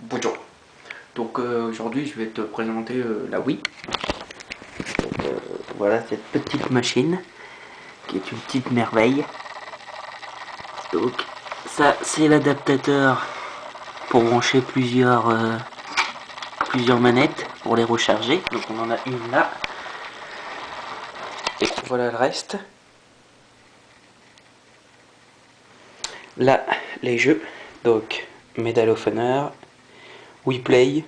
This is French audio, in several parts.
Bonjour. Donc aujourd'hui je vais te présenter la Wii. Donc, voilà cette petite machine qui est une petite merveille. Donc ça c'est l'adaptateur pour brancher plusieurs manettes pour les recharger. Donc on en a une là. Et voilà le reste. Là les jeux. Donc Medal of Honor, Wii Play.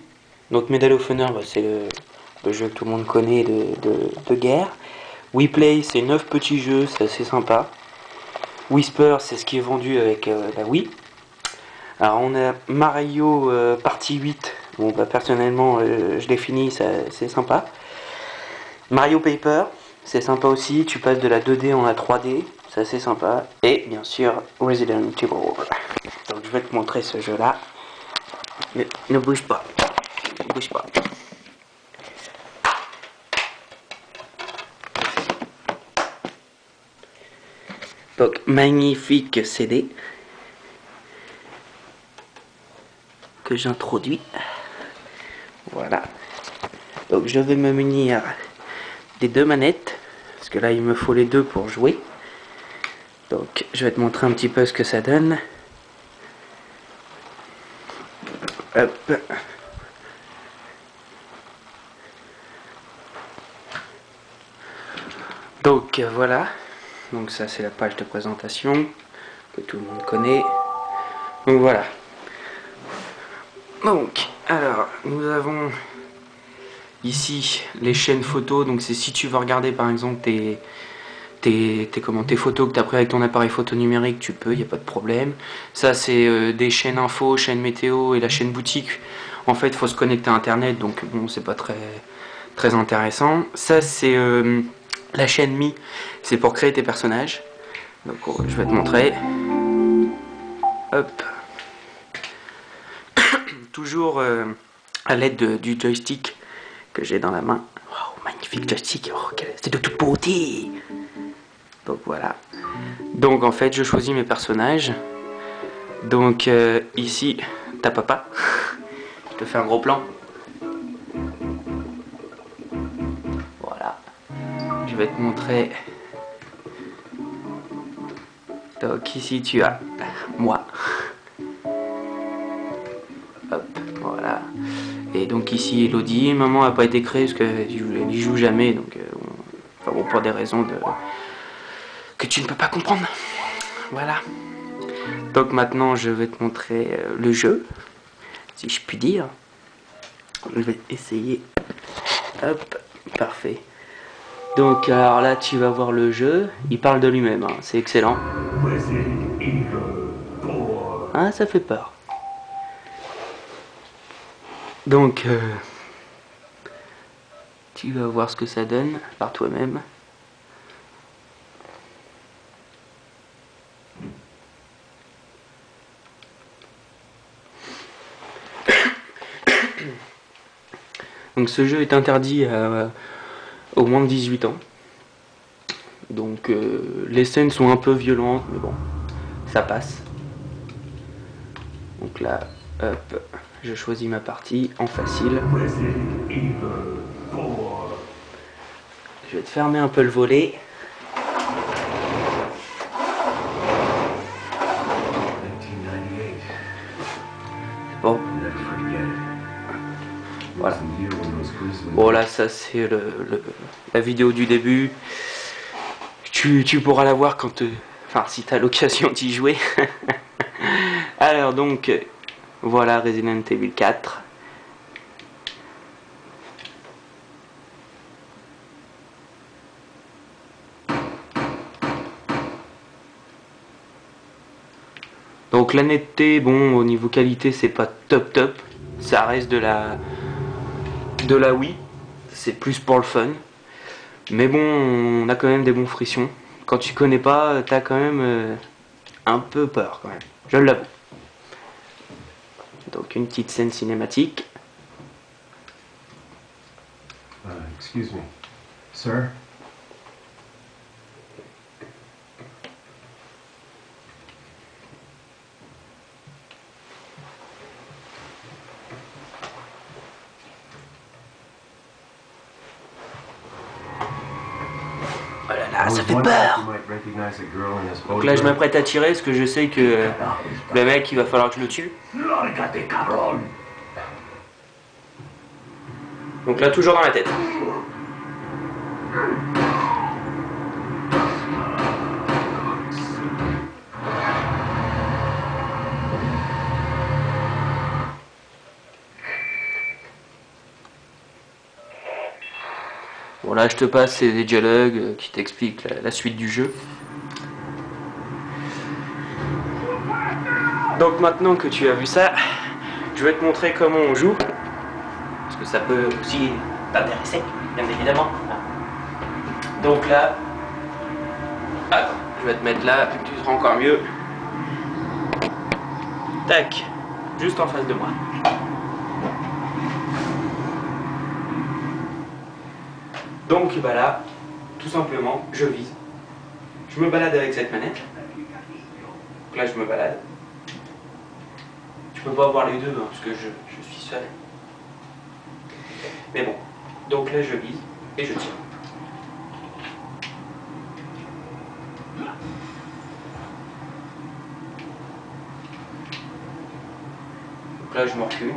Donc Medal of Honor, bah, c'est le jeu que tout le monde connaît de guerre. Wii Play, c'est 9 petits jeux, c'est assez sympa. Whisper, c'est ce qui est vendu avec la Wii. Alors on a Mario Party 8. Bon bah personnellement je l'ai fini, c'est sympa. Mario Paper, c'est sympa aussi, tu passes de la 2D en la 3D, c'est assez sympa. Et bien sûr Resident Evil. Donc je vais te montrer ce jeu là. Ne bouge pas. Ne bouge pas. Donc magnifique CD que j'introduis. Voilà. Donc je vais me munir des deux manettes, parce que là il me faut les deux pour jouer. Donc je vais te montrer un petit peu ce que ça donne. Hop. Donc voilà. Donc ça c'est la page de présentation que tout le monde connaît. Donc voilà. Donc alors nous avons ici les chaînes photos. Donc c'est si tu veux regarder par exemple tes photos que tu as pris avec ton appareil photo numérique, tu peux, il n'y a pas de problème. Ça c'est des chaînes info, chaîne météo et la chaîne boutique. En fait il faut se connecter à internet, donc bon c'est pas très intéressant. Ça c'est la chaîne Mi, c'est pour créer tes personnages. Donc je vais te montrer. Hop. Toujours à l'aide du joystick que j'ai dans la main. Wow, magnifique joystick, oh, c'est de toute beauté. Donc voilà. Donc en fait je choisis mes personnages. Donc ici t'as papa. Je te fais un gros plan. Voilà. Je vais te montrer. Donc ici tu as moi. Hop, voilà. Et donc ici Elodie. Maman n'a pas été créée parce qu'elle n'y joue jamais. Donc enfin bon, pour des raisons que tu ne peux pas comprendre. Voilà. Donc maintenant je vais te montrer le jeu, si je puis dire. Je vais essayer. Hop, parfait. Donc alors là tu vas voir le jeu, il parle de lui-même, hein. C'est excellent. Ah ça fait peur. Donc tu vas voir ce que ça donne par toi-même. Donc ce jeu est interdit aux moins de 18 ans. Donc les scènes sont un peu violentes, mais bon, ça passe. Donc là, hop, je choisis ma partie en facile. Je vais te fermer un peu le volet. Bon. Voilà. Bon là ça c'est la vidéo du début. Tu pourras la voir quand enfin si t'as l'occasion d'y jouer. Alors donc voilà Resident Evil 4. Donc la netteté, bon au niveau qualité c'est pas top. Ça reste de la Wii. C'est plus pour le fun. Mais bon, on a quand même des bons frissons. Quand tu connais pas, t'as quand même un peu peur quand même. Je l'avoue. Donc une petite scène cinématique. Excuse me, sir. Ah, ça fait peur. Donc là, je m'apprête à tirer parce que je sais que le mec, il va falloir que je le tue. Donc là, toujours dans la tête. Bon là je te passe des dialogues qui t'expliquent la suite du jeu. Donc maintenant que tu as vu ça, je vais te montrer comment on joue. Parce que ça peut aussi t'intéresser, bien évidemment. Donc là, attends, je vais te mettre là, tu seras encore mieux. Tac, juste en face de moi. Donc bah là, tout simplement, je vise. Je me balade avec cette manette. Donc là je me balade. Je peux pas voir les deux hein, parce que je suis seul. Mais bon, donc là je vise et je tire. Donc là je me recule,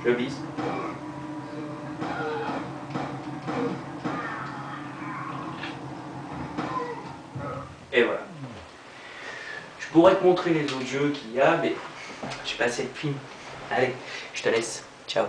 je vise. Et voilà. Je pourrais te montrer les autres jeux qu'il y a, mais j'ai pas assez de films. Allez, je te laisse. Ciao.